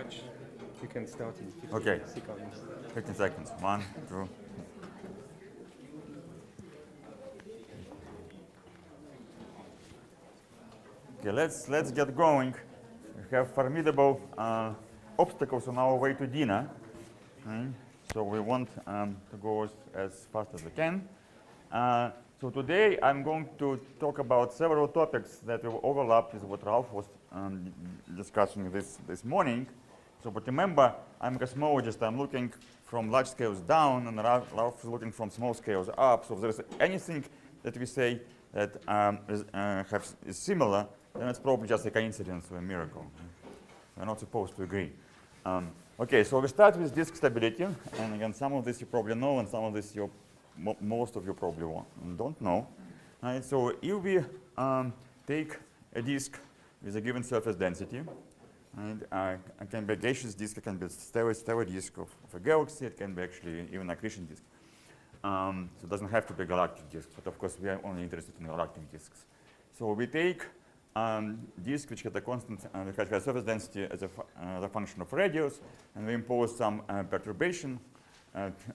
much. You can start in 15 Okay. seconds. 15 seconds. 1, 2. Okay, let's get going. We have formidable obstacles on our way to dinner. So we want to go as fast as we can. So today I'm going to talk about several topics that will overlap with what Ralph was discussing this morning. So but remember, I'm a cosmologist. I'm looking from large scales down, and Ralph is looking from small scales up. So if there's anything that we say that is similar, then it's probably just a coincidence or a miracle. We're not supposed to agree. Okay, so we start with disk stability. And again, some of this you probably know, and some of this most of you probably don't know. Right, so if we take a disk with a given surface density, and it can be a gaseous disk, it can be a stellar disk of a galaxy, it can be actually even a accretion disk. So it doesn't have to be a galactic disk, but of course we are only interested in galactic disks. So we take disk which has a constant which has surface density as a function of radius, and we impose some perturbation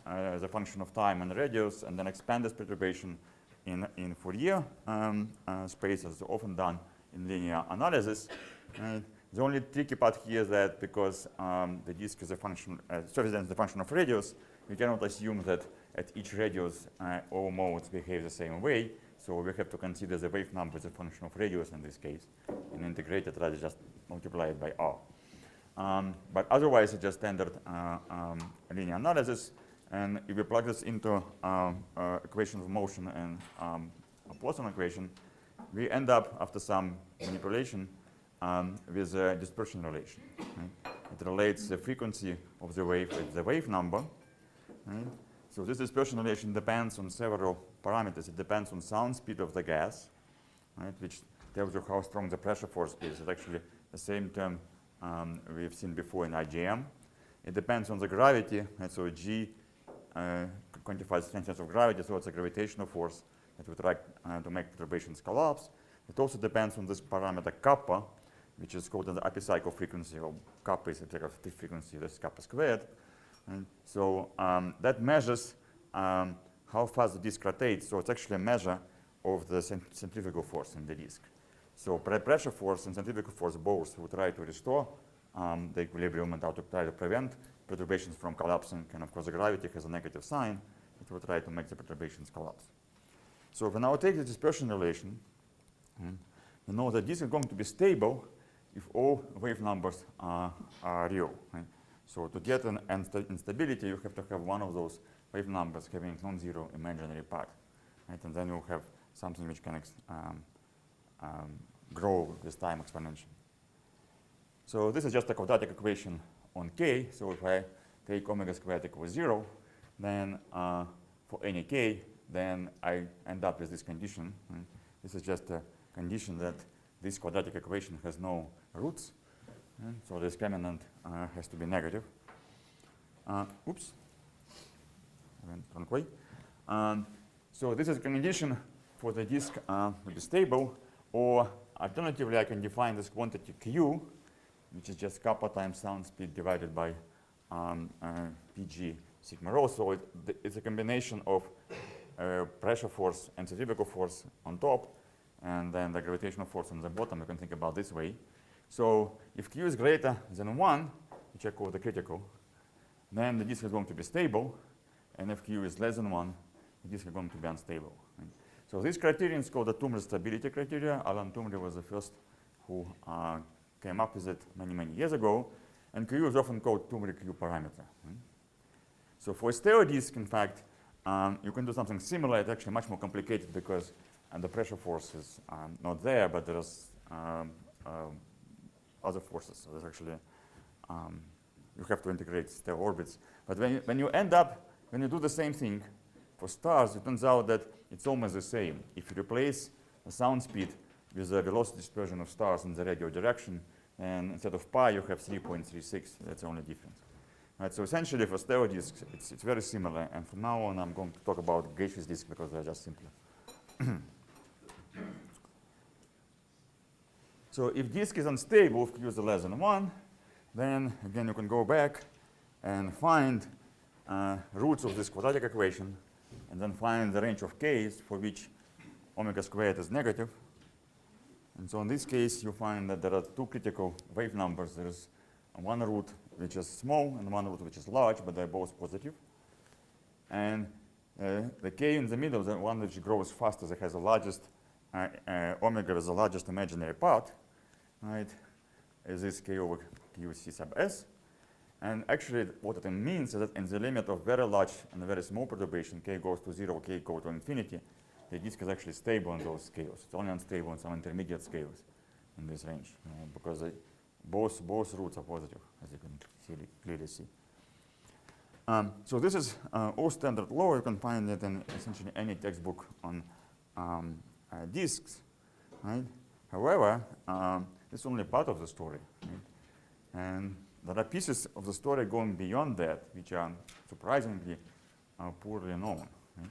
as a function of time and radius, and then expand this perturbation in Fourier space, as often done in linear analysis. The only tricky part here is that because the disk is a function, surface density is a function of radius, we cannot assume that at each radius all modes behave the same way. So we have to consider the wave number as a function of radius in this case, and integrate it rather just multiply it by r. But otherwise, it's just standard linear analysis. And if we plug this into equation of motion and a Poisson equation, we end up, after some manipulation, with a dispersion relation. Right? It relates the frequency of the wave with the wave number. Right? So this dispersion relation depends on several parameters. It depends on sound speed of the gas, right, which tells you how strong the pressure force is. It's actually the same term we've seen before in IGM. It depends on the gravity, and so G quantifies the strength of gravity, so it's a gravitational force that we try to make perturbations collapse. It also depends on this parameter kappa, which is called the epicycle frequency, or kappa is a relative frequency, that's kappa squared. And so that measures how fast the disk rotates. So it's actually a measure of the centrifugal force in the disk. So pressure force and centrifugal force both will try to restore the equilibrium and to try to prevent perturbations from collapsing. And of course, the gravity has a negative sign. It will try to make the perturbations collapse. So if we now take the dispersion relation, we know that this is going to be stable if all wave numbers are real. Right? So to get an instability, you have to have one of those wave numbers having non-zero imaginary part. Right? And then you have something which can grow with time exponentially. So this is just a quadratic equation on k. So if I take omega squared equals 0, then for any k, then I end up with this condition. Right? This is just a condition that this quadratic equation has no roots. So the discriminant has to be negative. Oops, I went wrong way. So this is a condition for the disk to be stable, or alternatively, I can define this quantity q, which is just kappa times sound speed divided by pg sigma rho. So it's a combination of pressure force and centrifugal force on top, and then the gravitational force on the bottom. You can think about this way. So if q is greater than 1, which I call the critical, then the disk is going to be stable. And if q is less than 1, the disk is going to be unstable. Right? So this criterion is called the Toomre stability criteria. Alan Toomre was the first who came up with it many, many years ago. And q is often called Toomre Q parameter. Right? So for a stellar disk, in fact, you can do something similar. It's actually much more complicated because the pressure force is not there, but there's other forces. So there's actually, you have to integrate stellar orbits. But when you do the same thing for stars, it turns out that it's almost the same. If you replace the sound speed with the velocity dispersion of stars in the radial direction, and instead of pi, you have 3.36. That's the only difference. Right, so essentially, for stellar disks, it's very similar. And from now on, I'm going to talk about gaseous disks because they're just simpler. So if disk is unstable, if q is less than 1, then again you can go back and find roots of this quadratic equation, and then find the range of k's for which omega squared is negative. And so in this case, you find that there are two critical wave numbers. There is one root which is small and one root which is large, but they're both positive. And the k in the middle, the one which grows fastest, that has the largest omega with the largest imaginary part, right, is this k over q c sub s. And actually, what it means is that in the limit of very large and very small perturbation, k goes to 0, k goes to infinity, the disk is actually stable in those scales. It's only unstable in some intermediate scales in this range, because both roots are positive, as you can clearly see. So this is all standard law. You can find it in essentially any textbook on disks, right? However, it's only part of the story, right? And there are pieces of the story going beyond that, which are surprisingly poorly known. Right?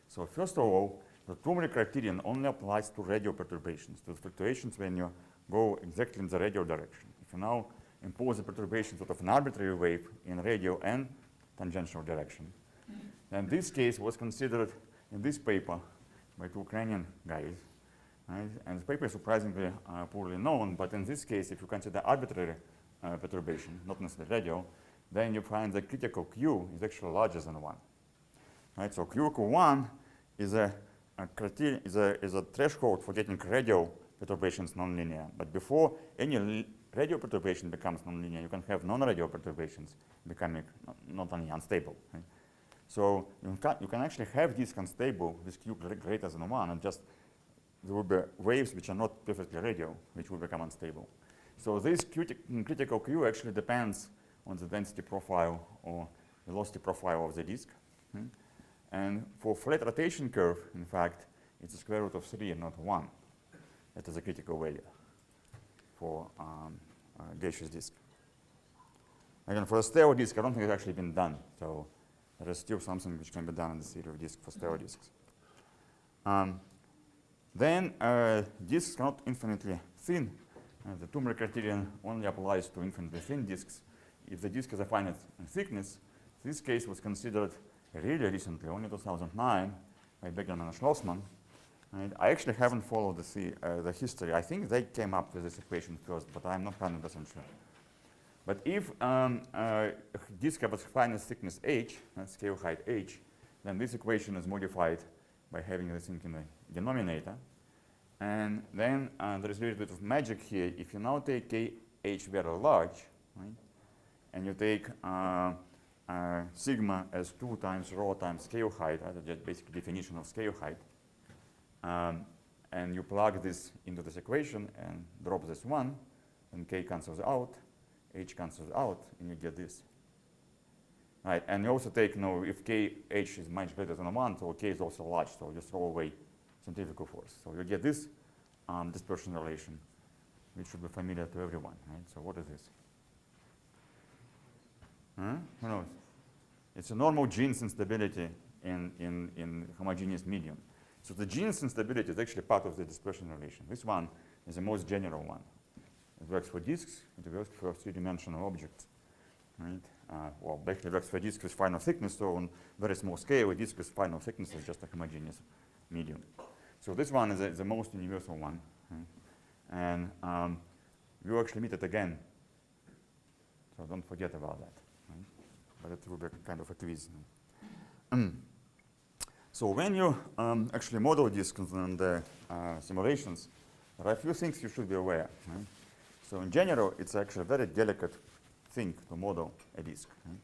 So first of all, the Toomre criterion only applies to radial perturbations, to the fluctuations when you go exactly in the radial direction. If you now impose the perturbation sort of an arbitrary wave in radial and tangential direction, then this case was considered in this paper by two Ukrainian guys. Right? And the paper is surprisingly poorly known, but in this case, if you consider arbitrary perturbation, not necessarily radial, then you find the critical Q is actually larger than 1. Right? So Q equal 1 is a threshold for getting radial perturbations nonlinear. But before any radial perturbation becomes nonlinear, you can have non-radial perturbations becoming not only unstable. Right? So you can actually have disk unstable with Q greater than 1, and just there will be waves which are not perfectly radial, which will become unstable. So this critical Q actually depends on the density profile or velocity profile of the disk. And for flat rotation curve, in fact, it's a square root of 3 and not 1. That is a critical value for gaseous disk. Again, for a stereo disk, I don't think it's actually been done. So there is still something which can be done in the theory of disk for stereo disks. Then disks are not infinitely thin. The Toomre criterion only applies to infinitely thin disks. If the disk is a finite thickness, this case was considered really recently, only 2009, by Beckman and Schlossman. And I actually haven't followed the history. I think they came up with this equation first, but I'm not 100% sure. But if a disk has finest thickness h, scale height h, then this equation is modified by having this thing in the denominator. And then there is a little bit of magic here. If you now take kh very large, right, and you take sigma as 2 times rho times scale height, right, that's just basic definition of scale height, and you plug this into this equation and drop this 1, and k cancels out, h cancels out, and you get this. Right, and you also take, if kh is much greater than 1, so k is also large, so you throw away centrifugal force. So you get this dispersion relation, which should be familiar to everyone. Right? So what is this? Who knows? It's a normal Jeans instability in homogeneous medium. So the Jeans instability is actually part of the dispersion relation. This one is the most general one. It works for disks. It works for three-dimensional objects. Right? Well, actually works for disks with final thickness. So on very small scale, a disk with final thickness is just a homogeneous medium. So this one is the most universal one. Right? And we'll actually meet it again. So don't forget about that. Right? But it will be kind of a quiz. So when you actually model disks in the simulations, there are a few things you should be aware. Right? So in general, it's actually a very delicate thing to model a disk. Right?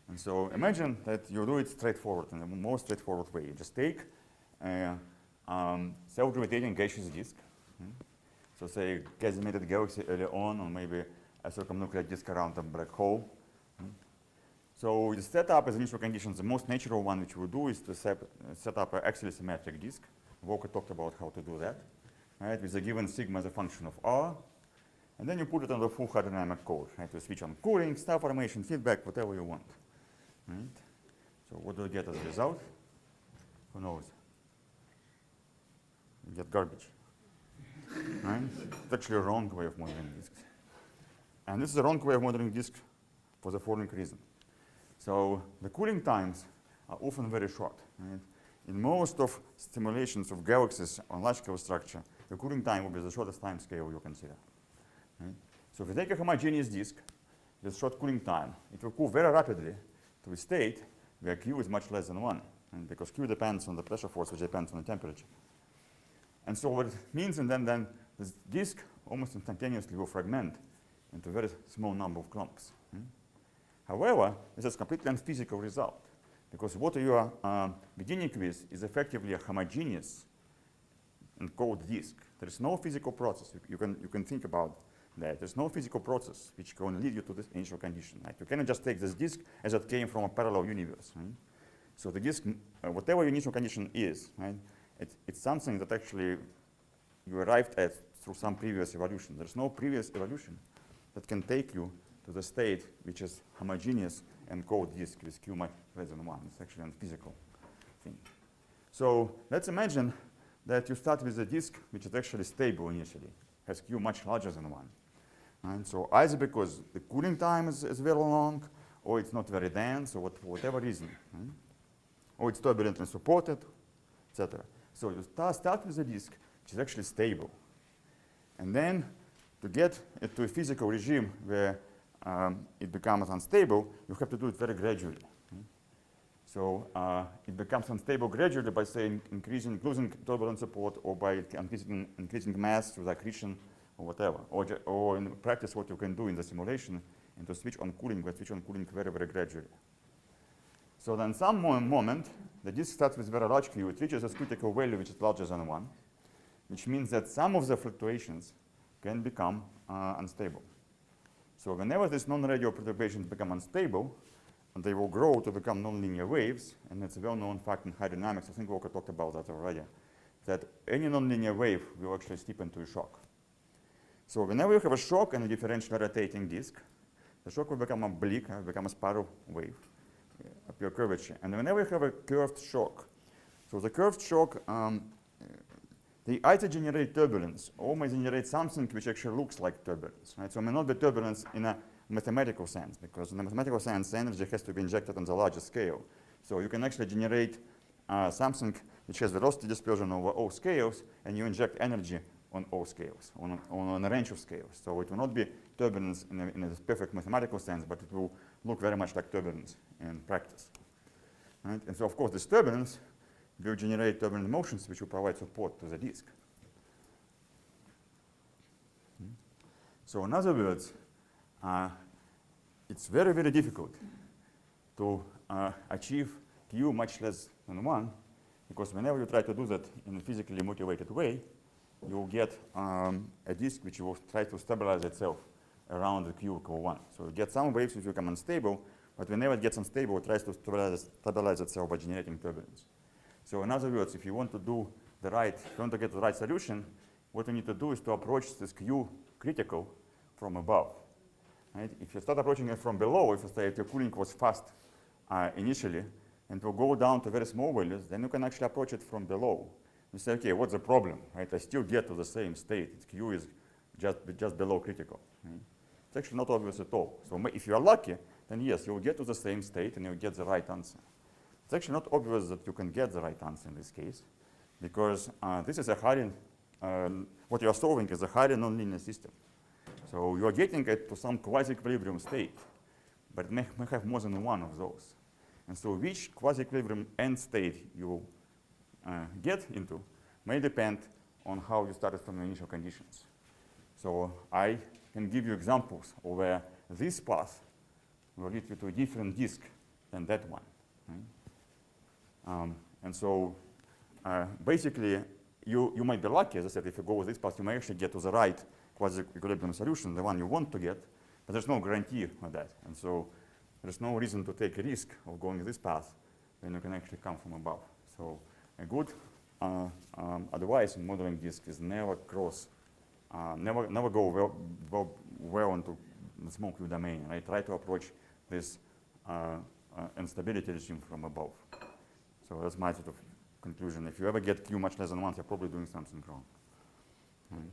And so imagine that you do it straightforward, in the most straightforward way. You just take a self-gravitating gaseous disk. Right? So say gas-emitted galaxy early on, or maybe a circumnuclear disk around a black hole. Right? So the setup as initial conditions, the most natural one which we do is to set up an axially symmetric disk. Walker talked about how to do that, right? With a given sigma as a function of r. And then you put it on the full hydrodynamic code, right? You switch on cooling, star formation, feedback, whatever you want. Right? So what do you get as a result? Who knows? You get garbage. Right? It's actually a wrong way of modeling disks. And this is the wrong way of modeling disk for the following reason. So the cooling times are often very short. Right? In most of simulations of galaxies on large scale structure, the cooling time will be the shortest time scale you consider. Right? So if you take a homogeneous disk with short cooling time, it will cool very rapidly to a state where Q is much less than 1, right? Because Q depends on the pressure force, which depends on the temperature. And so what it means, and then this disk almost instantaneously will fragment into a very small number of clumps. However, this is a completely unphysical result, because what you are beginning with is effectively a homogeneous and cold disk. There is no physical process. You can think about that. There's no physical process which can lead you to this initial condition. Right? You cannot just take this disk as it came from a parallel universe. Right? So the disk, whatever your initial condition is, right, it's something that actually you arrived at through some previous evolution. There's no previous evolution that can take you to the state which is homogeneous and cold disk with Q much less than 1. It's actually a physical thing. So let's imagine that you start with a disk which is actually stable initially, has Q much larger than 1. And so either because the cooling time is very long, or it's not very dense, or for whatever reason, right? Or it's turbulently supported, etc. So you start with a disk which is actually stable. And then to get it to a physical regime where it becomes unstable, you have to do it very gradually. Right? So it becomes unstable gradually by, say, losing turbulent support, or by increasing mass through the accretion, or whatever. Or in practice, what you can do in the simulation, and to switch on cooling, but switch on cooling very, very gradually. So then some moment, the disk starts with very large Q. It reaches a critical value which is larger than 1, which means that some of the fluctuations can become unstable. So whenever these non-radial perturbations become unstable, they will grow to become nonlinear waves, and it's a well-known fact in hydrodynamics. I think Walker talked about that already, that any nonlinear wave will actually steepen to a shock. So whenever you have a shock in a differentially rotating disk, the shock will become oblique, become a spiral wave, pure curvature. And whenever you have a curved shock, so the curved shock, they either generate turbulence or may generate something which actually looks like turbulence. Right? So it may not be turbulence in a mathematical sense, because in a mathematical sense, energy has to be injected on the larger scale. So you can actually generate something which has velocity dispersion over all scales, and you inject energy on all scales, on a range of scales. So it will not be turbulence in a perfect mathematical sense, but it will look very much like turbulence in practice. Right? And so, of course, this turbulence will generate turbulent motions which will provide support to the disk. So in other words, it's very, very difficult to achieve Q much less than 1, because whenever you try to do that in a physically motivated way, you will get a disk which will try to stabilize itself around the Q equal 1. So you get some waves which become unstable, but whenever it gets unstable, it tries to stabilize itself by generating turbulence. So in other words, if you want to get the right solution, what you need to do is to approach this Q critical from above. Right? If you start approaching it from below, if you say if your cooling was fast initially, and will go down to very small values, then you can actually approach it from below. You say, okay, what's the problem? Right? I still get to the same state. Q is just below critical. Right? It's actually not obvious at all. So if you are lucky, then yes, you will get to the same state and you'll get the right answer. It's actually not obvious that you can get the right answer in this case, because this is a highly, what you are solving is a highly nonlinear system. So you are getting it to some quasi-equilibrium state, but it may have more than one of those. And so which quasi-equilibrium end state you get into may depend on how you started from the initial conditions. So I can give you examples of where this path will lead you to a different disk than that one. Right? And so basically, you might be lucky, as I said, if you go with this path, you may actually get to the right quasi-equilibrium solution, the one you want to get, but there's no guarantee of that. And so there's no reason to take a risk of going this path when you can actually come from above. So a good advice in modeling disk is never go well into the small Q domain. Right? Try to approach this instability regime from above. So that's my sort of conclusion. If you ever get Q much less than 1, you're probably doing something wrong. Right?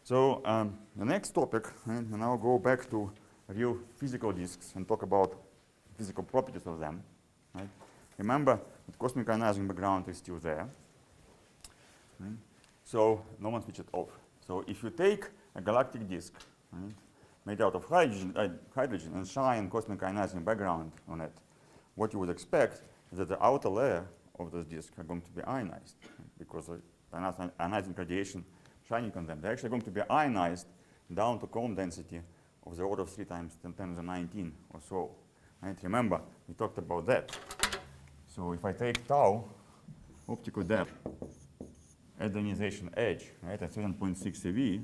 So the next topic, and now go back to real physical disks and talk about physical properties of them. Right? Remember, the cosmic ionizing background is still there. Right? So no one switch it off. So if you take a galactic disk, right, made out of hydrogen and shine cosmic ionizing background on it, what you would expect is that the outer layer of this disk are going to be ionized, right, because the ionizing radiation shining on them. They're actually going to be ionized down to Coulomb density of the order of 3 times 10 to the 19 or so. Right? Remember, we talked about that. So if I take tau, optical depth, at the ionization edge, right, at 7.6 eV,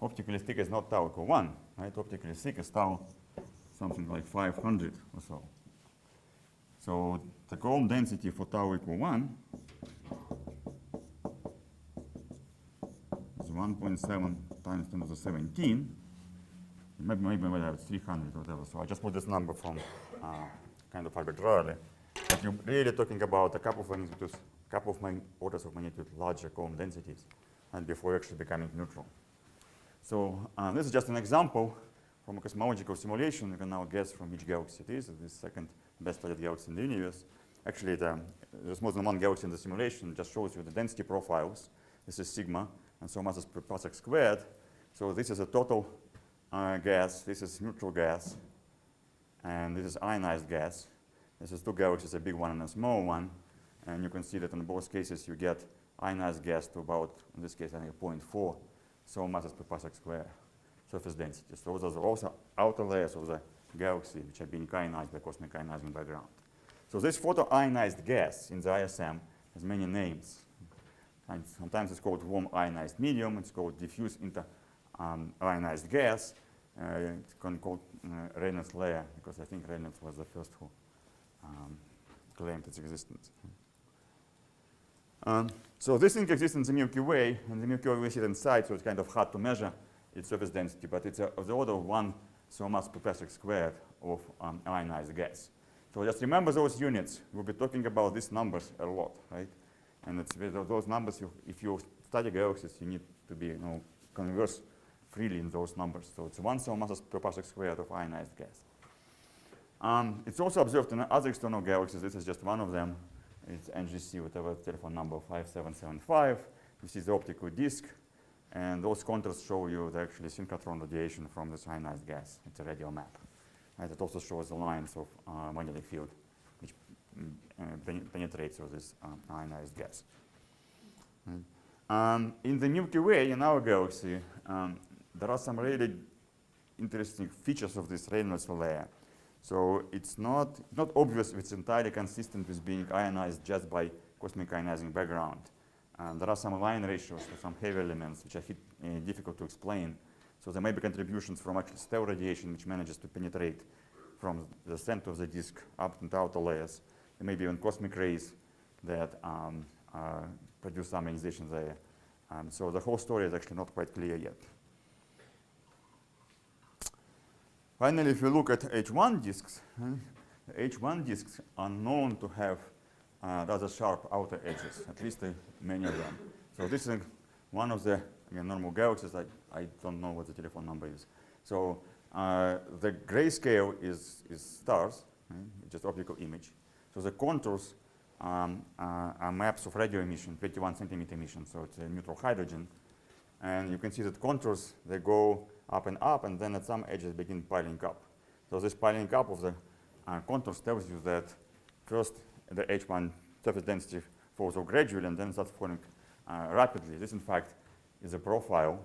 optically thick is not tau equal 1, right? Optically thick is tau something like 500 or so. So the Coulomb density for tau equal 1 is 1.7 times 10 to the 17. Maybe it's 300 or whatever. So I just put this number from kind of arbitrarily. But you're really talking about a couple of orders of magnitude larger Coulomb densities, and before actually becoming neutral. So this is just an example from a cosmological simulation. You can now guess from which galaxy it is. This second best studied galaxy in the universe. Actually, there's more than one galaxy in the simulation. It just shows you the density profiles. This is sigma, and so masses per parsec squared. So this is a total gas. This is neutral gas, and this is ionized gas. This is 2 galaxies, a big one and a small one. And you can see that in both cases you get ionized gas to about, in this case, I think 0.4 so masses per parsec square surface density. So those are also outer layers of the galaxy which are being ionized by cosmic ionizing background. So this photoionized gas in the ISM has many names. And sometimes it's called warm ionized medium. It's called diffuse ionized gas. It's called Reynolds Layer, because I think Reynolds was the first who claimed its existence. So this thing exists in the Milky Way, and the Milky Way we see it inside, so it's kind of hard to measure its surface density, but it's of the order of 1 so mass per parsec squared of ionized gas. So just remember those units. We'll be talking about these numbers a lot, right? And it's with those numbers, if you study galaxies, you need to be, converse freely in those numbers. So it's 1 so masses per parsec squared of ionized gas. It's also observed in other external galaxies. This is just one of them. It's NGC, whatever telephone number 5775. You see the optical disk, and those contours show you the actually synchrotron radiation from this ionized gas. It's a radial map. Right? It also shows the lines of magnetic field which penetrates through this ionized gas. In the Milky Way, in our galaxy, there are some really interesting features of this Reynolds layer. So it's not obvious if it's entirely consistent with being ionized just by cosmic ionizing background. There are some line ratios for some heavy elements which are difficult to explain. So there may be contributions from actually stellar radiation which manages to penetrate from the center of the disk up into outer layers. There may be even cosmic rays that produce some ionization there. So the whole story is actually not quite clear yet. Finally, if you look at H1 disks, H1 disks are known to have rather sharp outer edges, at least many of them. So this is one of the normal galaxies. I don't know what the telephone number is. So the grayscale is stars, just optical image. So the contours are maps of radio emission, 21 centimeter emission, so it's a neutral hydrogen. And you can see that contours, they go up, and then at some edges begin piling up. So this piling up of the contours tells you that first the H1 surface density falls off gradually, and then starts falling rapidly. This, in fact, is a profile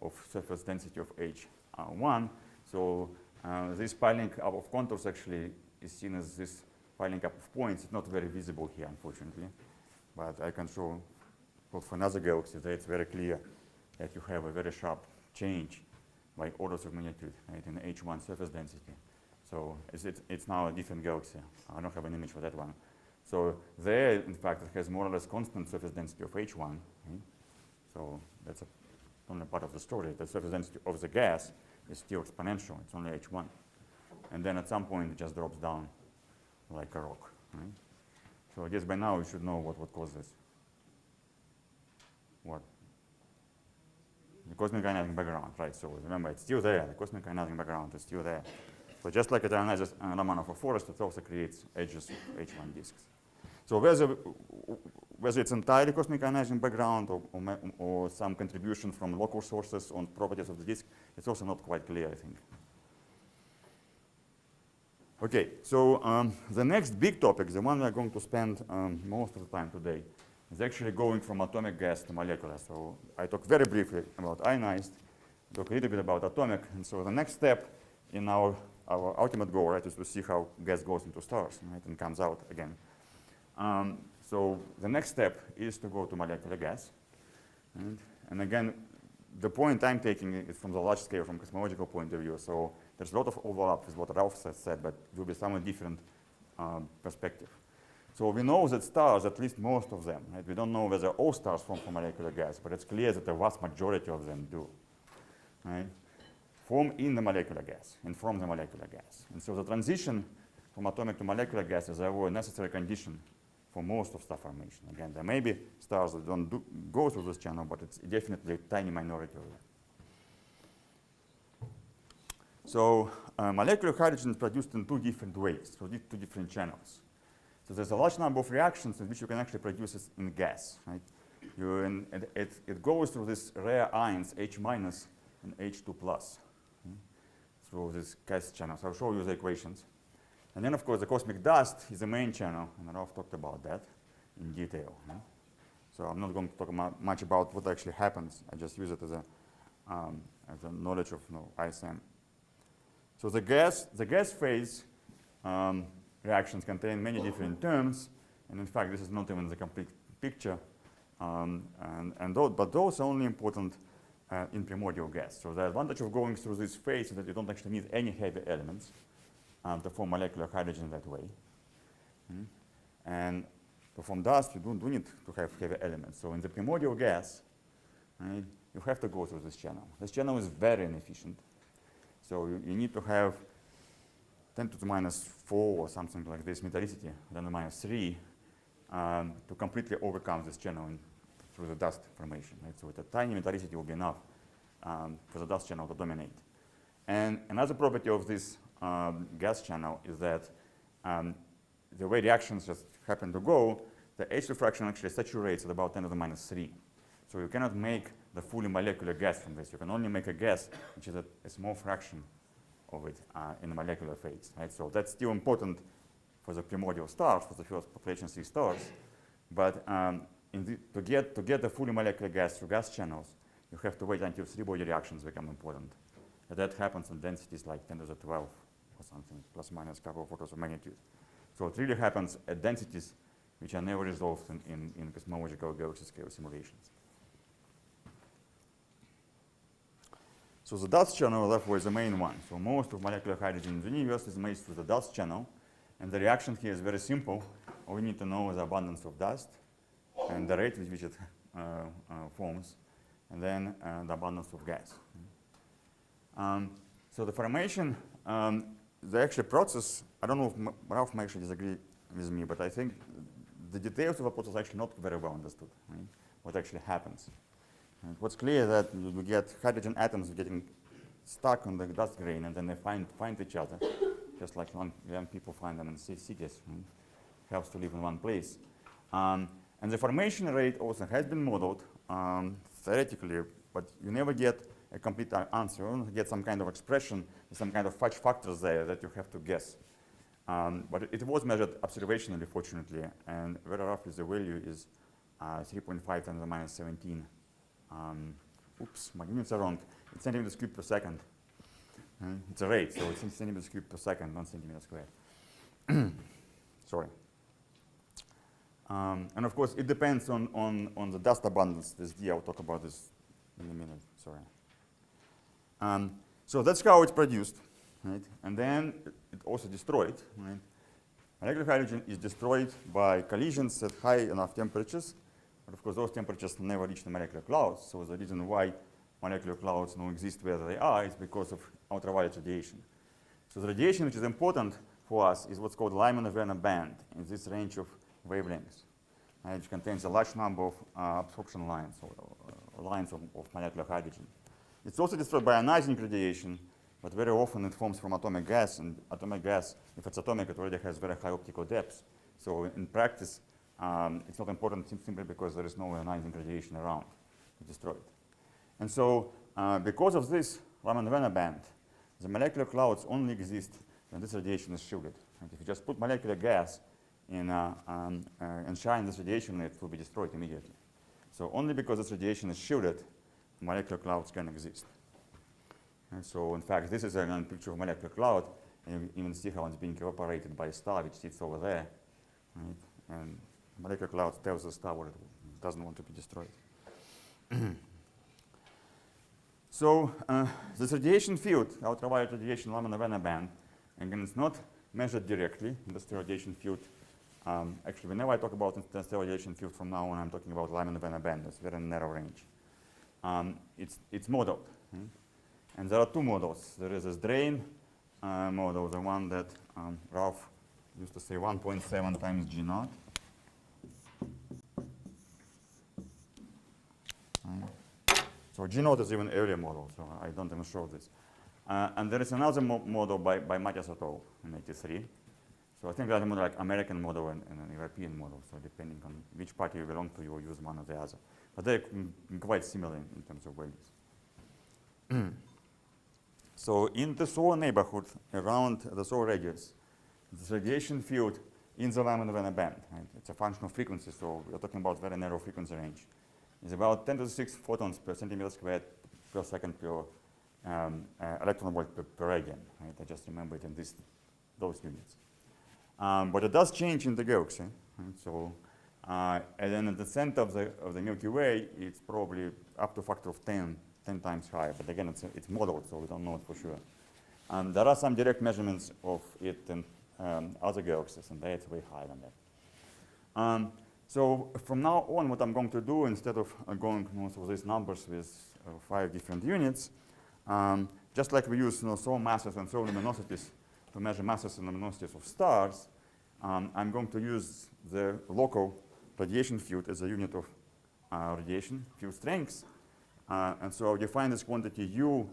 of surface density of H1. So this piling up of contours actually is seen as this piling up of points. It's not very visible here, unfortunately, but I can show for another galaxy that it's very clear that you have a very sharp change by orders of magnitude, right, in H1 surface density. So it's now a different galaxy. I don't have an image for that one. So there, in fact, it has more or less constant surface density of H1. Right? So that's only part of the story. The surface density of the gas is still exponential. It's only H1. And then at some point, it just drops down like a rock. Right? So I guess by now you should know what caused this. What? the cosmic ionizing background, right? So remember, it's still there. The cosmic ionizing background is still there. So just like it ionizes an Romanov forest, it also creates edges of H1 disks. So whether it's entirely cosmic ionizing background or some contribution from local sources on properties of the disk, it's also not quite clear, I think. Okay, so the next big topic, the one we're going to spend most of the time today, is actually going from atomic gas to molecular. So I talked very briefly about ionized, talk a little bit about atomic, and so the next step in our ultimate goal, right, is to see how gas goes into stars, right, and comes out again. So the next step is to go to molecular gas. Right? And again, the point I'm taking is from the large scale, from cosmological point of view. So there's a lot of overlap with what Ralph said, but it will be somewhat different perspective. So we know that stars, at least most of them, right? We don't know whether all stars form from molecular gas, but it's clear that the vast majority of them do, right? Form in the molecular gas and from the molecular gas. And so the transition from atomic to molecular gas is a necessary condition for most of star formation. Again, there may be stars that don't go through this channel, but it's definitely a tiny minority of them. So molecular hydrogen is produced in two different ways, so two different channels. So there's a large number of reactions in which you can actually produce it in gas, right? It goes through these rare ions, H minus and H2 plus, through these gas channels. I'll show you the equations. And then, of course, the cosmic dust is the main channel, and Ralph talked about that in detail. So I'm not going to talk much about what actually happens. I just use it as a knowledge of ISM. So the gas phase reactions contain many different terms, and in fact, this is not even the complete picture. But those are only important in primordial gas. So the advantage of going through this phase is that you don't actually need any heavy elements to form molecular hydrogen that way. And to form dust, you do need to have heavy elements. So in the primordial gas, right, you have to go through this channel. This channel is very inefficient. So you need to have 10 to the minus 4 or something like this metallicity, 10 to the minus 3, to completely overcome this channel through the dust formation. Right? So with a tiny metallicity will be enough for the dust channel to dominate. And another property of this gas channel is that the way reactions just happen to go, the H2 fraction actually saturates at about 10 to the minus 3. So you cannot make the fully molecular gas from this. You can only make a gas which is a small fraction of it in the molecular phase. Right? So that's still important for the primordial stars, for the first population C stars. But to get the fully molecular gas through gas channels, you have to wait until three-body reactions become important. And that happens in densities like 10 to the 12 or something, plus minus a couple of orders of magnitude. So it really happens at densities which are never resolved in cosmological galaxy scale simulations. So the dust channel, therefore, is the main one. So most of molecular hydrogen in the universe is made through the dust channel. And the reaction here is very simple. All we need to know is the abundance of dust and the rate with which it forms, and then the abundance of gas. So the formation, the actual process, I don't know if Ralph may actually disagree with me, but I think the details of the process are actually not very well understood, right? What actually happens. And what's clear that you get hydrogen atoms getting stuck on the dust grain, and then they find each other, just like young people find them in cities. Right? Helps to live in one place. And the formation rate also has been modeled theoretically, but you never get a complete answer. You only get some kind of expression, some kind of fudge factors there that you have to guess. But it was measured observationally, fortunately, and very roughly the value is 3.5 10 to the minus 17. Oops, my units are wrong. It's centimeters cubed per second. It's a rate, so it's in centimeters cubed per second, not centimeters squared. Sorry. And of course, it depends on the dust abundance. This D, I'll talk about this in a minute. Sorry. So that's how it's produced, right? And then it also destroyed. Right? Molecular hydrogen is destroyed by collisions at high enough temperatures. But of course, those temperatures never reach the molecular clouds. So the reason why molecular clouds don't exist where they are is because of ultraviolet radiation. So the radiation which is important for us is what's called Lyman-Werner band in this range of wavelengths, which contains a large number of absorption lines lines of molecular hydrogen. It's also destroyed by ionizing radiation, but very often it forms from atomic gas, and atomic gas, if it's atomic, it already has very high optical depth. So in practice, it's not important simply because there is no ionizing radiation around to destroy it. And so because of this Lyman-Venner band, the molecular clouds only exist when this radiation is shielded. And if you just put molecular gas in and shine this radiation, it will be destroyed immediately. So only because this radiation is shielded, molecular clouds can exist. And so in fact, this is a picture of molecular cloud, and you even see how it's being evaporated by a star which sits over there. Right? And molecular cloud tells the star what it doesn't want to be destroyed. So this radiation field, ultraviolet radiation Lyman-Venner band, again, it's not measured directly, the radiation field. Actually, whenever I talk about the radiation field from now on, I'm talking about Lyman-Venner band. It's very narrow range. It's modeled. And there are two models. There is this drain model, the one that Ralph used to say 1.7 times G naught. So G naught is even earlier model, so I don't even show this. And there is another model by Matias et al. In '83. So I think there's a model like American model and an European model. So depending on which party you belong to, you will use one or the other. But they're quite similar in terms of values. So in the solar neighborhood, around the solar radius, the radiation field in the Lyman-Venner band, right? It's a function of frequency, so we're talking about very narrow frequency range. It's about 10 to the 6 photons per centimeter squared per second per electron volt per radian. Right? I just remember it in those units. But it does change in the galaxy. Right? So, and then at the center of the Milky Way, it's probably up to a factor of 10 times higher. But again, it's modeled, so we don't know it for sure. There are some direct measurements of it in other galaxies, and there it's way higher than that. So from now on, what I'm going to do, instead of going through these numbers with 5 different units, just like we use solar masses and solar luminosities to measure masses and luminosities of stars, I'm going to use the local radiation field as a unit of radiation field strength. And so I'll define this quantity U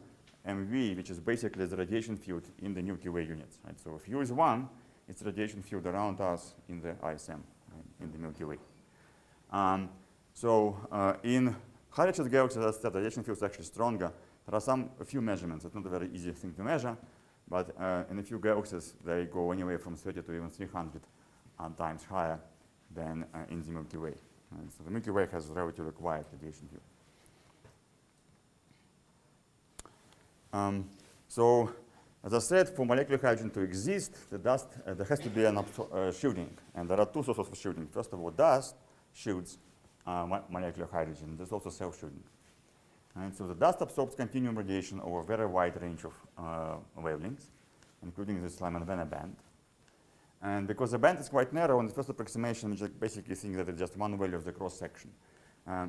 mv, which is basically the radiation field in the Milky Way units. Right? So if U is 1, it's the radiation field around us in the ISM, right, in the Milky Way. In high-redshift galaxies, as I said, the radiation field is actually stronger. There are a few measurements. It's not a very easy thing to measure, but in a few galaxies, they go anywhere from 30 to even 300 times higher than in the Milky Way. Right? So the Milky Way has a relatively quiet radiation field. So, as I said, for molecular hydrogen to exist, there has to be an shielding. And there are two sources of shielding. First of all, dust shields molecular hydrogen. There's also self-shielding. And so the dust absorbs continuum radiation over a very wide range of wavelengths, including this Lyman-Venner band. And because the band is quite narrow, in the first approximation, we just basically think that it's just one value of the cross-section.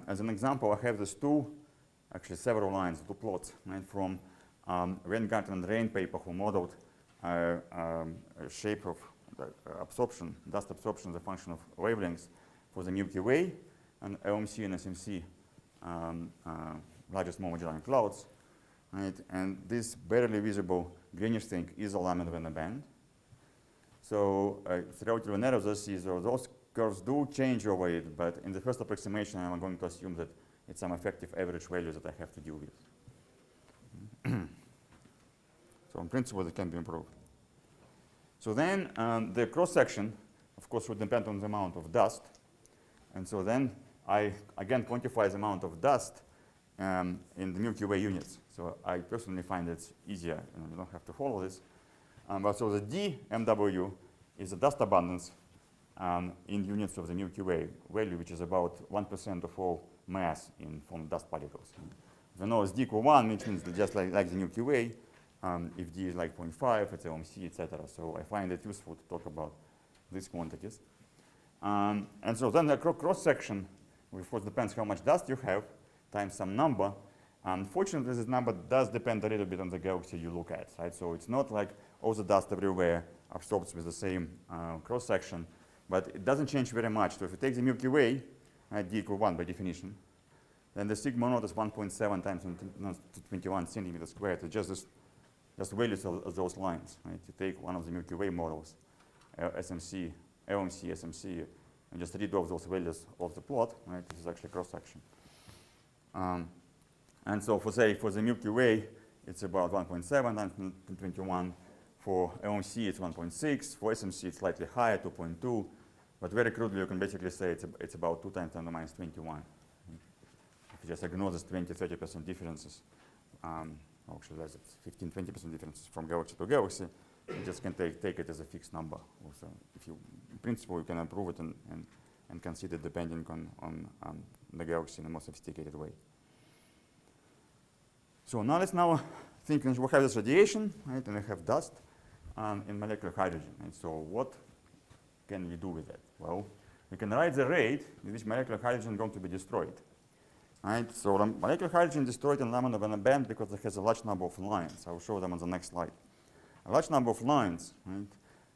As an example, I have these several lines, two plots, right, from Weingarten and Rain paper, who modeled shape of absorption, dust absorption as a function of wavelengths for the Milky Way and LMC and SMC, largest small Magellan clouds. Right? And this barely visible greenish thing is a Lyman-Venner band. So it's relatively narrow, those curves do change over it, but in the first approximation, I'm going to assume that it's some effective average value that I have to deal with. So in principle, it can be improved. So then the cross-section, of course, would depend on the amount of dust. And so then I, again, quantify the amount of dust in the Milky Way units. So I personally find it's easier. You don't have to follow this. But so the dMW is the dust abundance in units of the Milky Way value, which is about 1% of all mass in formed dust particles. If you know it's d equal 1, which means just like the Milky Way. If d is like 0.5, it's LMC, etc. So I find it useful to talk about these quantities. And so then the cross-section, of course, depends how much dust you have times some number. Unfortunately, this number does depend a little bit on the galaxy you look at, right? So it's not like all the dust everywhere absorbs with the same cross-section, but it doesn't change very much. So if you take the Milky Way, d equal 1 by definition, then the sigma naught is 1.7 times 21 centimeters squared. It's just values of those lines, right? You take one of the Milky Way models, SMC, LMC, SMC, and just read off those values of the plot, right? This is actually cross-section. And so for the Milky Way, it's about 1.7 times 21. For LMC, it's 1.6. For SMC, it's slightly higher, 2.2. But very crudely, you can basically say it's about 2 times 10 to the minus 21. If you just ignore this 20-30% differences, actually less, it's 15-20% differences from galaxy to galaxy, you just can take it as a fixed number. Also, if you, in principle, you can improve it and consider depending on the galaxy in a more sophisticated way. So now let's think, we have this radiation, right, and we have dust in molecular hydrogen. And so what can we do with that? Well, we can write the rate in which molecular hydrogen is going to be destroyed. Right? So molecular hydrogen destroyed in laminar van band because it has a large number of lines. I'll show them on the next slide. A large number of lines, right,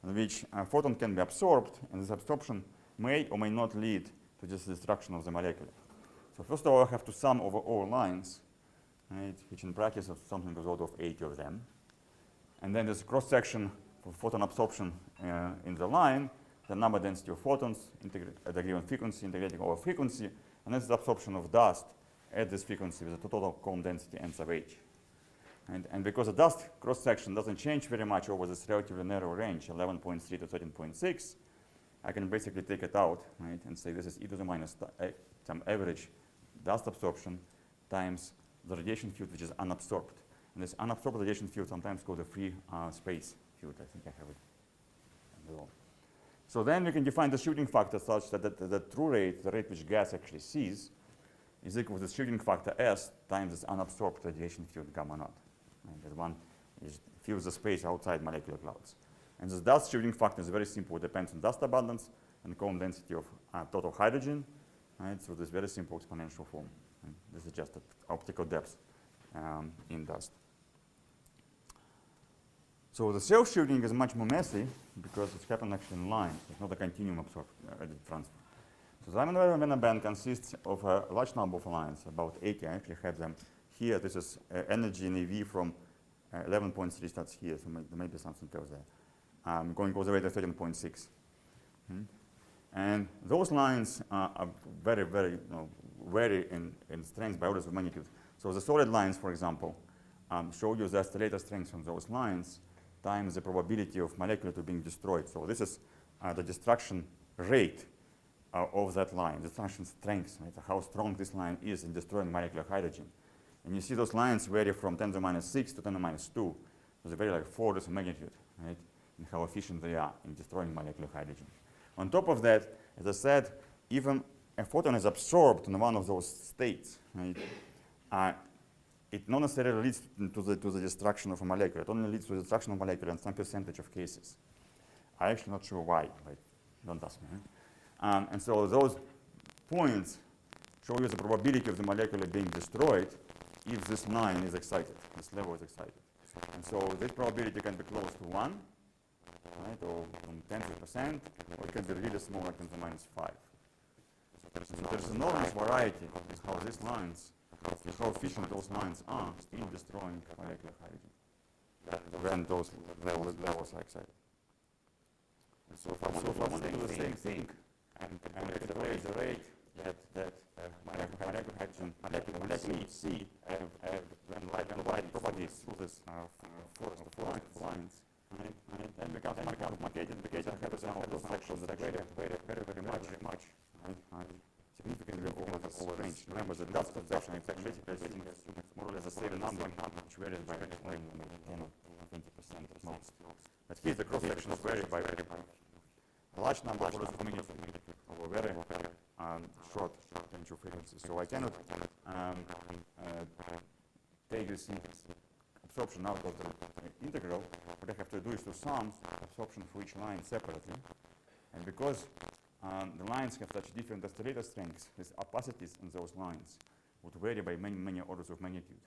in which a photon can be absorbed, and this absorption may or may not lead to just destruction of the molecule. So first of all, I have to sum over all lines, right, which in practice is something of the order of 80 of them. And then there's a cross-section for photon absorption in the line, the number density of photons at a given frequency, integrating over frequency, and that's the absorption of dust at this frequency with a total column density n sub h. And because the dust cross-section doesn't change very much over this relatively narrow range, 11.3 to 13.6, I can basically take it out, right, and say this is e to the minus some average dust absorption times the radiation field which is unabsorbed. And this unabsorbed radiation field sometimes called the free space field. I think I have it below. So then we can define the shooting factor such that the true rate, the rate which gas actually sees, is equal to the shooting factor S times this unabsorbed radiation field gamma naught. And that one fills the space outside molecular clouds. And this dust shooting factor is very simple. It depends on dust abundance and column density of total hydrogen. Right? So this very simple exponential form. And this is just the optical depth in dust. So the self-shooting is much more messy because it's happened actually in lines. It's not a continuum transfer. So the laminar van band consists of a large number of lines, about 80. I actually have them here. This is energy in EV from 11.3 starts here, so there may be something else there. Going all the way to 13.6. And those lines are very, very, vary in strength by orders of magnitude. So the solid lines, for example, show you the oscillator strength on those lines times the probability of molecule to being destroyed. So this is the destruction rate of that line, destruction strength, right? How strong this line is in destroying molecular hydrogen. And you see those lines vary from 10 to the minus 6 to 10 to the minus 2. So they vary like 4 orders of magnitude, right? And how efficient they are in destroying molecular hydrogen. On top of that, as I said, even a photon is absorbed in one of those states, right? It not necessarily leads to the destruction of a molecule. It only leads to the destruction of a molecule in some percentage of cases. I'm actually not sure why, but don't ask me. Right? And so those points show you the probability of the molecule being destroyed if this line is excited, this level is excited. And so this probability can be close to 1, right, or 10%, or it can be really small, like 10 to the minus 5. So there's enormous variety in how these lines, how efficient those lines are in destroying molecular hydrogen when those levels are excited. So if I want to do the same thing and calculate the rate that molecular hydrogen molecule see when light propagates through this forest of lines, then becomes more complicated because I have some of those sections that vary very much. Significantly over range. Remember, the dust absorption is actually more or less the same number, which varies by 10 or 20% at most. But here the cross sections vary by a large number of orders of magnitude over very short range of frequencies. So I cannot take this absorption out of the integral. What I have to do is to sum absorption for each line separately. And because the lines have such different oscillator strengths, these opacities in those lines would vary by many orders of magnitude,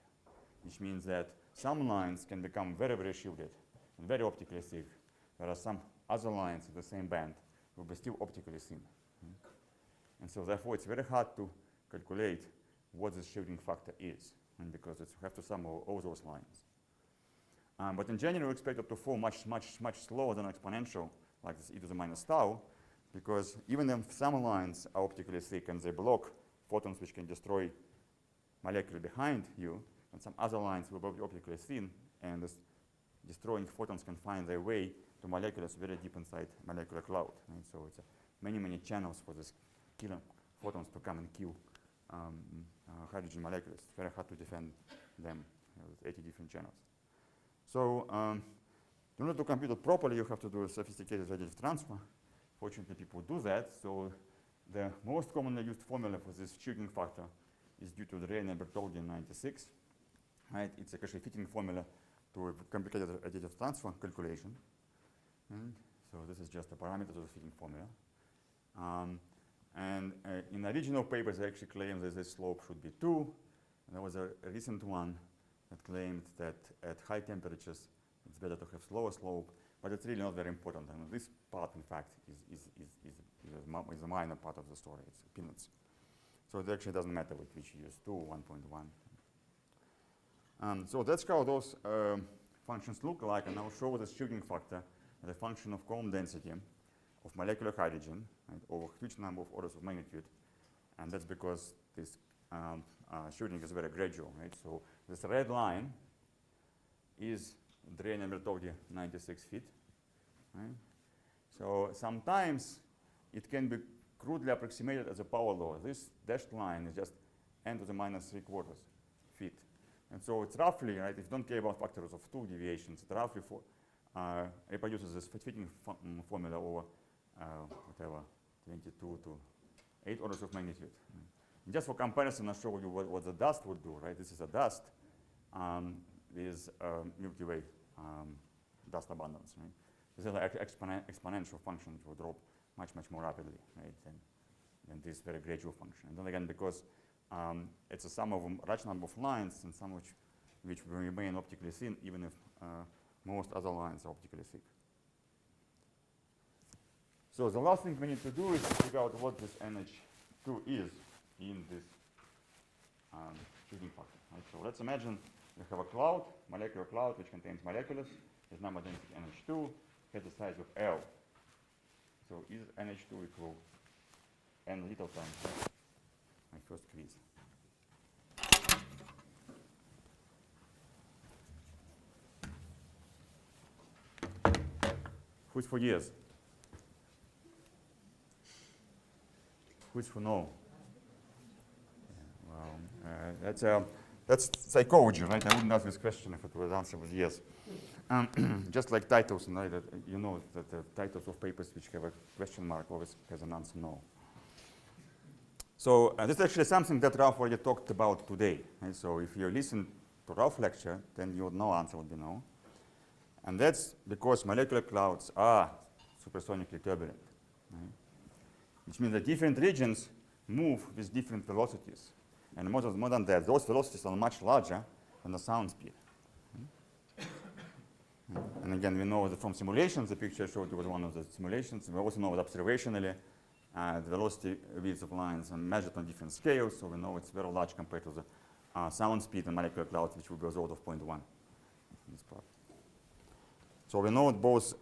which means that some lines can become very, very shielded and very optically thick, whereas some other lines in the same band will be still optically thin. And so therefore it's very hard to calculate what the shielding factor is, and because we have to sum all those lines. But in general, we expect it to fall much slower than exponential, like this e to the minus tau, because even if some lines are optically thick and they block photons which can destroy molecule behind you, and some other lines will be optically thin, and this destroying photons can find their way to molecules very deep inside molecular cloud. Right? So it's many channels for this killer photons to come and kill hydrogen molecules. It's very hard to defend them with 80 different channels. So in order to compute it properly, you have to do a sophisticated radiative transfer. Fortunately, people do that. So the most commonly used formula for this shielding factor is due to the Reynolds-Layer 96. Right? It's actually a fitting formula to a complicated radiative transfer calculation. So this is just a parameter of the fitting formula. In the original papers, they actually claimed that this slope should be 2. And there was a recent one that claimed that at high temperatures, it's better to have slower slope, but it's really not very important. And this part, in fact, is a minor part of the story. It's peanuts. So it actually doesn't matter which you use, 2 or 1.1. So that's how those functions look like, and I'll show the shielding factor as a function of Coulomb density of molecular hydrogen, right, over a huge number of orders of magnitude. And that's because this shielding is very gradual. Right? So this red line is the Reynolds-Layer 96 feet. Right? So sometimes it can be crudely approximated as a power law. This dashed line is just n to the minus 3/4 feet. And so it's roughly, right, if you don't care about factors of 2 deviations, it roughly reproduces this fitting formula over whatever, 22 to 8 orders of magnitude. Just for comparison, I'll show you what the dust would do, right? This is a dust with Milky Way dust abundance, right? This is an exponential function which will drop much more rapidly, right, than this very gradual function. And then again, because it's a sum of a large number of lines, and some which will remain optically thin, even if most other lines are optically thick. So the last thing we need to do is to figure out what this NH2 is in this shielding factor. Right? So let's imagine we have a cloud, molecular cloud, which contains molecules. Its number density NH2 has the size of L. So is NH2 equal n little times my first quiz? Who's for yes? Who's for no? Yeah, well, that's psychology, right? I wouldn't ask this question if the answer was yes. Just like titles, right? You know that the titles of papers which have a question mark always has an answer no. So this is actually something that Ralph already talked about today. Right? So if you listen to Ralph's lecture, then your no answer would be no. And that's because molecular clouds are supersonically turbulent. Right? Which means that different regions move with different velocities. And more than that, those velocities are much larger than the sound speed. And again, we know that from simulations, the picture I showed you was one of the simulations. We also know that observationally, the velocity widths of lines are measured on different scales, so we know it's very large compared to the sound speed in molecular clouds, which will be a result of 0.1 in this part. So we know it both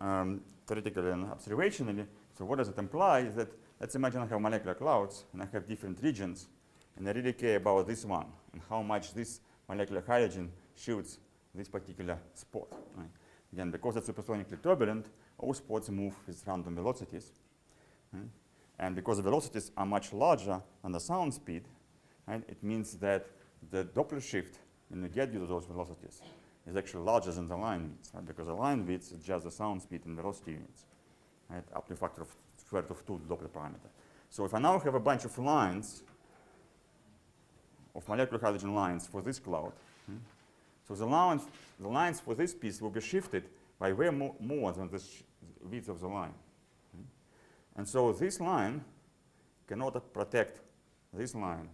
theoretically and observationally. So what does it imply is that, let's imagine I have molecular clouds, and I have different regions, and I really care about this one, and how much this molecular hydrogen shields this particular spot. Right? Again, because it's supersonically turbulent, all spots move with random velocities. Right? And because the velocities are much larger than the sound speed, right, it means that the Doppler shift when you get due to those velocities is actually larger than the line width, right? Because the line width is just the sound speed in velocity units, right? Up to a factor of square root of 2 Doppler parameter. So if I now have a bunch of lines, of molecular hydrogen lines for this cloud, so the lines for this piece will be shifted by way more than the width of the line. And so this line cannot protect this line,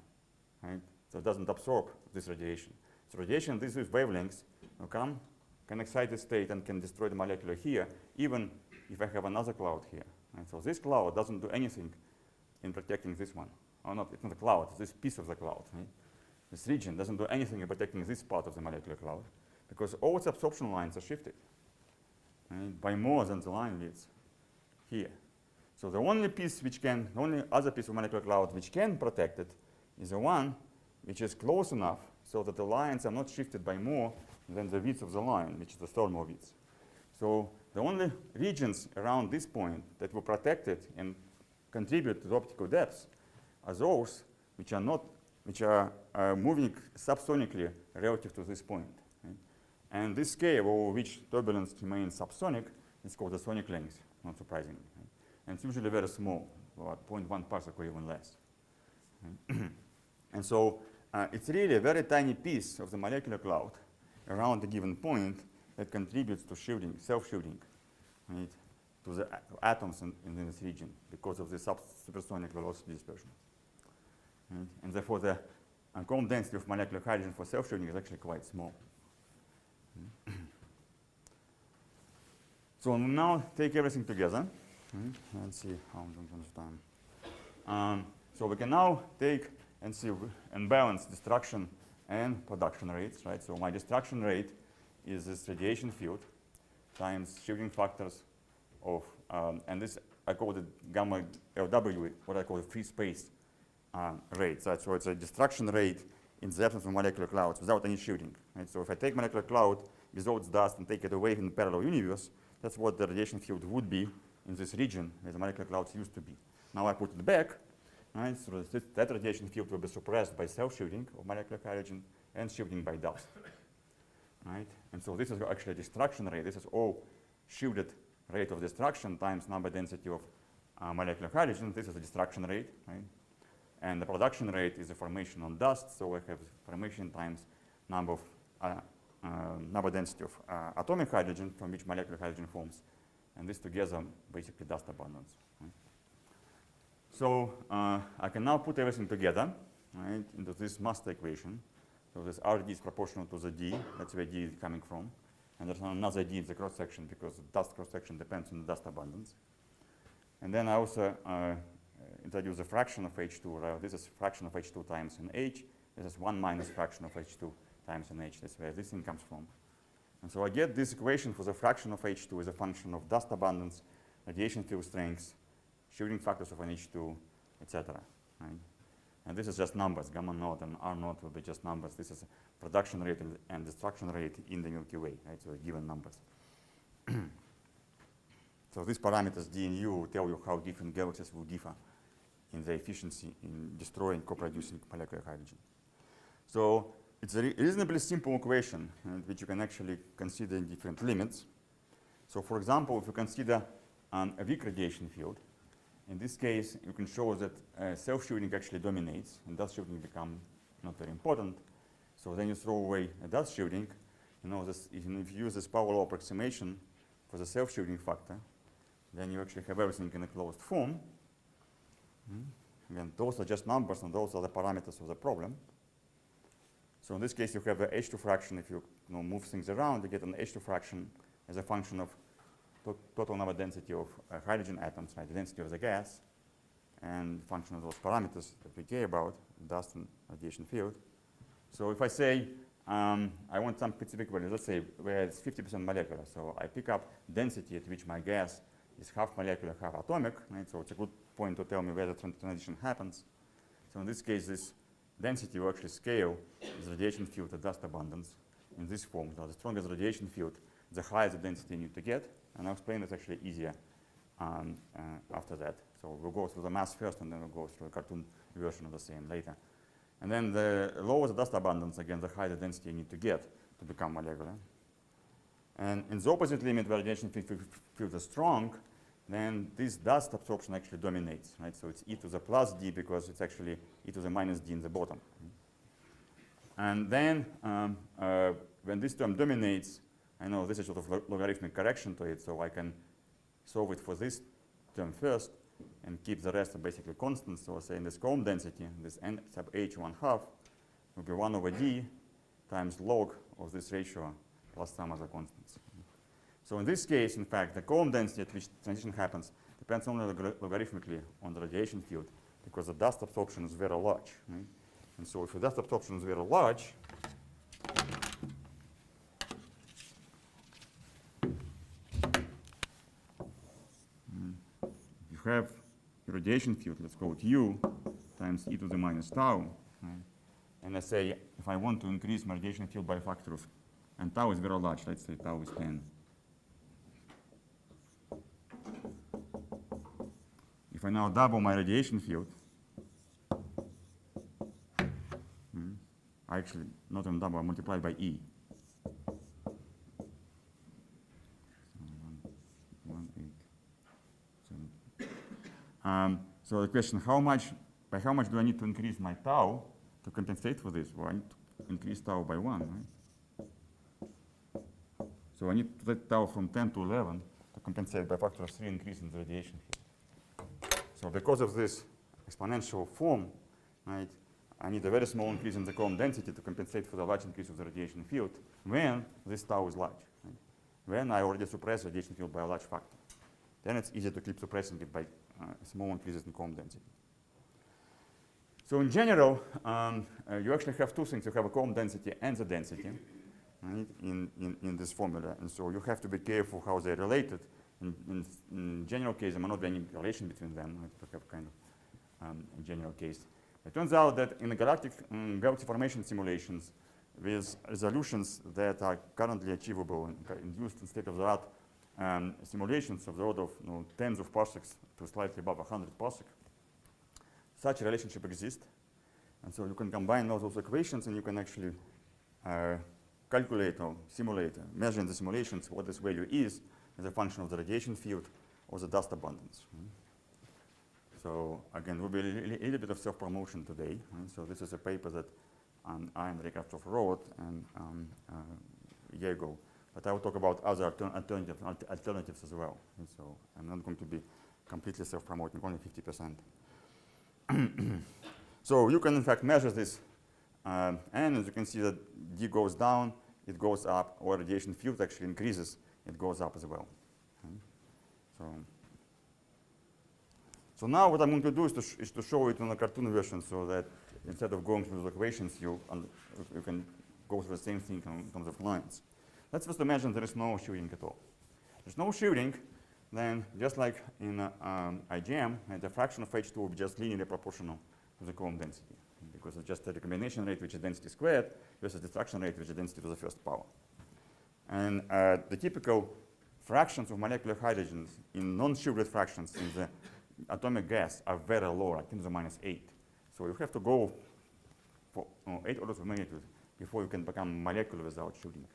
right? So it doesn't absorb this radiation. So radiation, these wavelengths will come, can excite the state and can destroy the molecule here, even if I have another cloud here. Right? So this cloud doesn't do anything in protecting this one. Or not, it's not a cloud, it's this piece of the cloud. Right? this region doesn't do anything in protecting this part of the molecular cloud, because all its absorption lines are shifted, right, by more than the line width here. So the only other piece of molecular cloud which can protect it is the one which is close enough so that the lines are not shifted by more than the width of the line, which is the thermal width. So the only regions around this point that will protect it and contribute to the optical depth are those which are moving subsonically relative to this point. Right? And this scale over which turbulence remains subsonic is called the sonic length, not surprisingly. Right? And it's usually very small, about 0.1 parsec or even less. Right? And so it's really a very tiny piece of the molecular cloud around a given point that contributes to shielding, self-shielding, right, to the atoms in this region because of the supersonic velocity dispersion. Right? And therefore, the Coulomb density of molecular hydrogen for self-shielding is actually quite small. So now take everything together. Let's see how much time. So we can now take and see and balance destruction and production rates, right? So my destruction rate is this radiation field times shielding factors of, and this I call it gamma LW, what I call the free space rate. So it's a destruction rate in the absence of molecular clouds without any shielding, right? So if I take molecular cloud without its dust and take it away in the parallel universe, that's what the radiation field would be in this region where the molecular clouds used to be. Now I put it back, right? So that radiation field will be suppressed by self-shielding of molecular hydrogen and shielding by dust, right? And so this is actually a destruction rate. This is all shielded rate of destruction times number density of molecular hydrogen. This is the destruction rate, right? And the production rate is the formation on dust. So I have formation times number density of atomic hydrogen from which molecular hydrogen forms. And this together basically dust abundance. Right? So I can now put everything together, right, into this master equation. So this RD is proportional to the D. That's where D is coming from. And there's another D in the cross section because the dust cross section depends on the dust abundance. And then I also introduce a fraction of H2. Right? This is fraction of H2 times in H. This is 1 minus fraction of H2 times in H. That's where this thing comes from. And so I get this equation for the fraction of H2 as a function of dust abundance, radiation field strength, shielding factors of an H2, etc. Right? And this is just numbers. Gamma naught and R naught will be just numbers. This is production rate and destruction rate in the Milky Way, right? So given numbers. So these parameters D and U will tell you how different galaxies will differ in their efficiency in destroying co-producing molecular hydrogen. So it's a reasonably simple equation, which you can actually consider in different limits. So for example, if you consider a weak radiation field, in this case, you can show that self-shielding actually dominates, and dust shielding become not very important. So then you throw away a dust shielding. You know, if you use this power law approximation for the self-shielding factor, then you actually have everything in a closed form. Again, those are just numbers, and those are the parameters of the problem. So in this case, you have the H2 fraction. If you move things around, you get an H2 fraction as a function of total number density of hydrogen atoms, right, the density of the gas, and function of those parameters that we care about, dust and radiation field. So if I say I want some specific value, let's say where it's 50% molecular, so I pick up density at which my gas is half molecular, half atomic, right? So it's a good point to tell me where the transition happens. So in this case, this density will actually scale the radiation field to dust abundance in this form. So the stronger the radiation field, the higher the density you need to get. And I'll explain this actually easier after that. So we'll go through the math first, and then we'll go through a cartoon version of the same later. And then the lower the dust abundance, again, the higher the density you need to get to become molecular. And in the opposite limit, where radiation field is strong, then this dust absorption actually dominates, right? So it's e to the plus d because it's actually e to the minus d in the bottom. And then when this term dominates, I know this is sort of logarithmic correction to it, so I can solve it for this term first and keep the rest basically constant. So say in this Coulomb density, this n sub h 1/2 will be 1 over d times log of this ratio plus some other constants. So in this case, in fact, the Coulomb density at which transition happens depends only logarithmically on the radiation field because the dust absorption is very large. Right? And so if the dust absorption is very large, you have a radiation field, let's call it U, times e to the minus tau. Right? And let's say if I want to increase my radiation field by a factor of, and tau is very large, let's say tau is 10. If I now double my radiation field, I actually not even double, I multiply by E. So the question, by how much do I need to increase my tau to compensate for this? Well, I need to increase tau by 1, right? So I need to take tau from 10 to 11 to compensate by a factor of 3 increase in the radiation field. So because of this exponential form, right, I need a very small increase in the column density to compensate for the large increase of the radiation field when this tau is large. Right? When I already suppress radiation field by a large factor. Then it's easy to keep suppressing it by small increases in column density. So in general, you actually have two things. You have a column density and the density, right, in this formula. And so you have to be careful how they're related. In general case, there may not be any relation between them. Right? You have kind of a general case. It turns out that in the galactic galaxy formation simulations, with resolutions that are currently achievable and induced in state-of-the-art simulations of the order of tens of parsecs to slightly above 100 parsec, such a relationship exists. And so you can combine all those equations and you can actually calculate or simulate, measure in the simulations what this value is as a function of the radiation field or the dust abundance. So again, will be a little bit of self-promotion today. Right? So this is a paper that I and Prof wrote a year ago. But I will talk about other alternatives as well. And so I'm not going to be completely self-promoting, only 50%. So you can in fact measure this, and as you can see that D goes down, it goes up, or radiation field actually increases, it goes up as well. Okay. So now what I'm going to do is to show it in a cartoon version so that instead of going through the equations, you can go through the same thing in terms of lines. Let's first imagine there is no shielding at all. There's no shielding, then just like in IGM, the fraction of H2 will be just linearly proportional to the column density, because it's just the recombination rate, which is density squared, versus destruction rate, which is density to the first power. And the typical fractions of molecular hydrogens in non-shielded fractions in the atomic gas are very low, like 10 to the minus 8. So you have to go for 8 orders of magnitude before you can become molecular without shielding.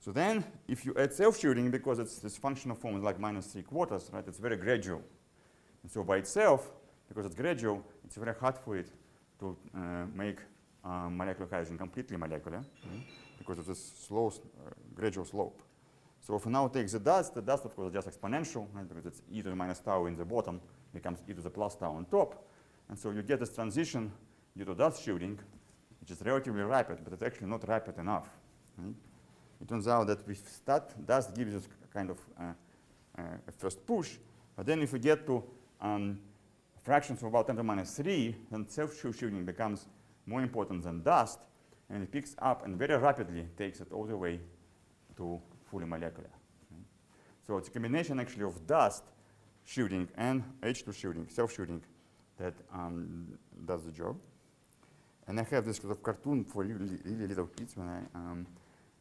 So then, if you add self-shielding, because it's this functional form is like -3/4, right? It's very gradual. And so by itself, because it's gradual, it's very hard for it to make molecular hydrogen completely molecular, because of this slow, gradual slope. So if we now take the dust of course is just exponential, right? Because it's e to the minus tau in the bottom becomes e to the plus tau on top. And so you get this transition due to dust shielding, which is relatively rapid, but it's actually not rapid enough. Right? It turns out that with dust gives us kind of a first push, but then if we get to fractions of about 10 to the minus 3, then self-shielding becomes more important than dust, and it picks up and very rapidly takes it all the way to fully molecular. Right? So it's a combination actually of dust shielding and H2 shielding, self-shielding, that does the job. And I have this sort of cartoon for really little kids when I,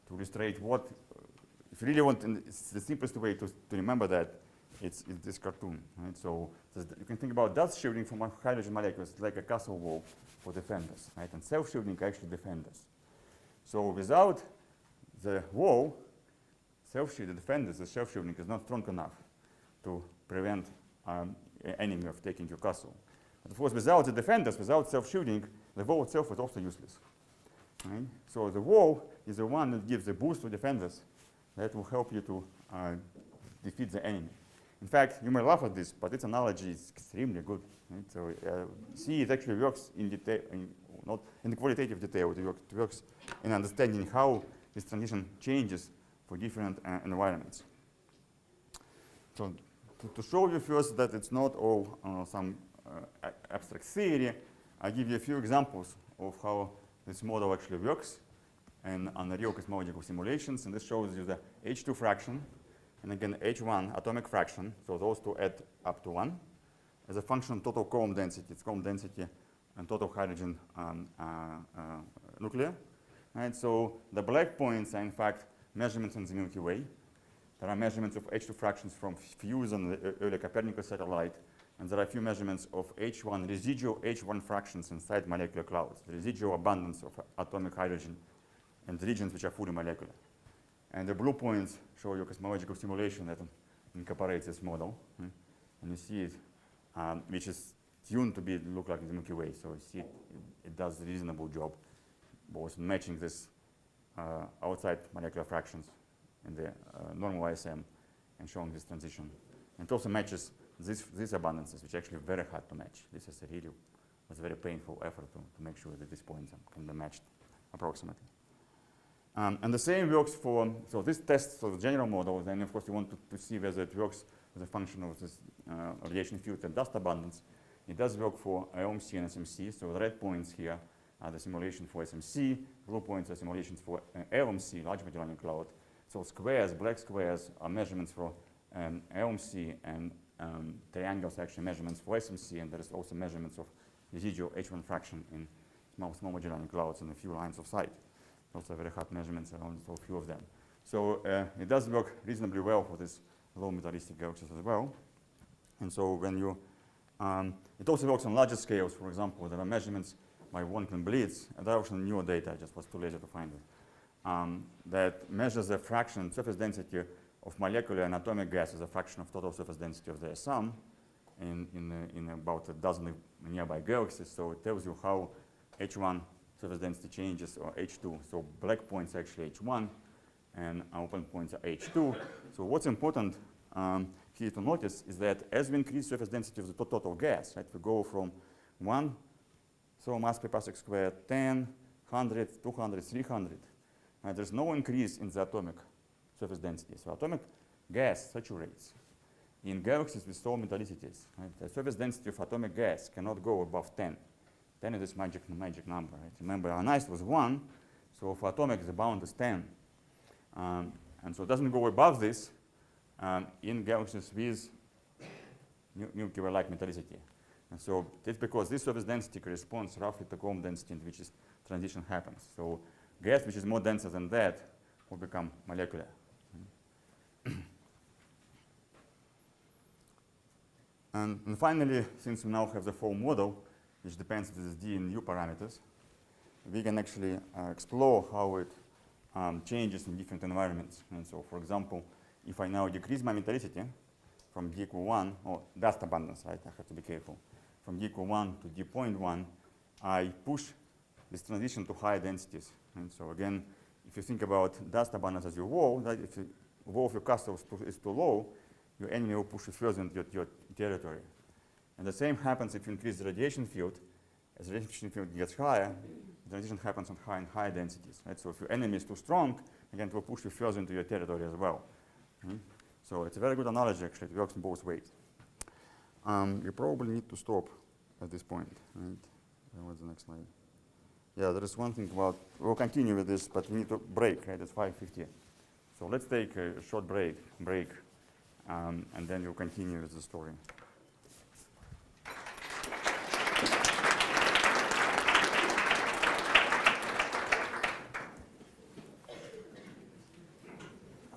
to illustrate what, if you really want, it's the simplest way to remember that, it's this cartoon. Right? So you can think about dust shielding from hydrogen molecules like a castle wall for defenders, right? And self-shielding actually defenders. So without the wall, self-shielding defenders, the self-shielding is not strong enough to prevent enemy of taking your castle. But of course, without the defenders, without self-shielding, the wall itself is also useless. Right? So the wall is the one that gives the boost to defenders that will help you to defeat the enemy. In fact, you may laugh at this, but its analogy is extremely good. Right? So see, it actually works in detail, not in the qualitative detail. It works in understanding how this transition changes for different environments. So to show you first that it's not all some abstract theory, I give you a few examples of how this model actually works and on the real cosmological simulations. And this shows you the H2 fraction and again H1 atomic fraction. So those two add up to 1 as a function of total Coulomb density. It's Coulomb density and total hydrogen nuclear. And so the black points are in fact measurements in the Milky Way. There are measurements of H2 fractions from fusion, the early Copernicus satellite, and there are a few measurements of H1, residual H1 fractions inside molecular clouds, the residual abundance of atomic hydrogen and regions which are fully molecular. And the blue points show you cosmological simulation that incorporates this model. And you see it, which is tuned to look like the Milky Way. So you see it does a reasonable job, both matching this outside molecular fractions in the normal ISM and showing this transition. And it also matches these abundances, which are actually very hard to match. This is was a very painful effort to make sure that these points can be matched approximately. And the same works for, so this tests the general model, then of course you want to see whether it works as a function of this radiation field and dust abundance. It does work for LMC and SMC, so the red points here are the simulation for SMC, blue points are simulations for LMC, Large Magellan Cloud. So squares, black squares are measurements for LMC, and triangles are actually measurements for SMC, and there is also measurements of residual H1 fraction in small Magellan Clouds and a few lines of sight. Also very hard measurements around so few of them. So it does work reasonably well for this low metallistic galaxies as well. And so when you, it also works on larger scales. For example, there are measurements by Wonk Blitz, and there are also newer data, I just was too lazy to find it, that measures the fraction, surface density of molecular and atomic gas as a fraction of total surface density of their sum in about a dozen nearby galaxies. So it tells you how H1 surface density changes, or H2. So black points are actually H1, and open points are H2. So what's important here to notice is that as we increase surface density of the total gas, right, we go from 1 solar mass per parsec squared, 10, 100, 200, 300. Right, there's no increase in the atomic surface density. So atomic gas saturates in galaxies with low metallicities. Right? The surface density of atomic gas cannot go above 10. 10 is this magic number. Right? Remember, our ionized was 1, so for atomic the bound is 10. And so it doesn't go above this in galaxies with Milky Way-like metallicity. And so that's because this surface density corresponds roughly to Coulomb density in which this transition happens. So gas which is more denser than that will become molecular. And finally, since we now have the full model, which depends on these D and U parameters, we can actually explore how it changes in different environments. And so, for example, if I now decrease my metallicity from D equal 1, or dust abundance, right, I have to be careful, from D equal 1 to D 0.1, I push this transition to higher densities. And so again, if you think about dust abundance as your wall, right, if the wall of your castle is too low, your enemy will push you further into your territory. And the same happens if you increase the radiation field. As the radiation field gets higher, the transition happens on higher and higher densities. Right? So if your enemy is too strong, again, it will push you further into your territory as well. So it's a very good analogy, actually. It works in both ways. You probably need to stop at this point. Right? What's the next slide? Yeah, there is one thing about, we'll continue with this, but we need to break, right? It's 5:50. So let's take a short break, and then we'll continue with the story.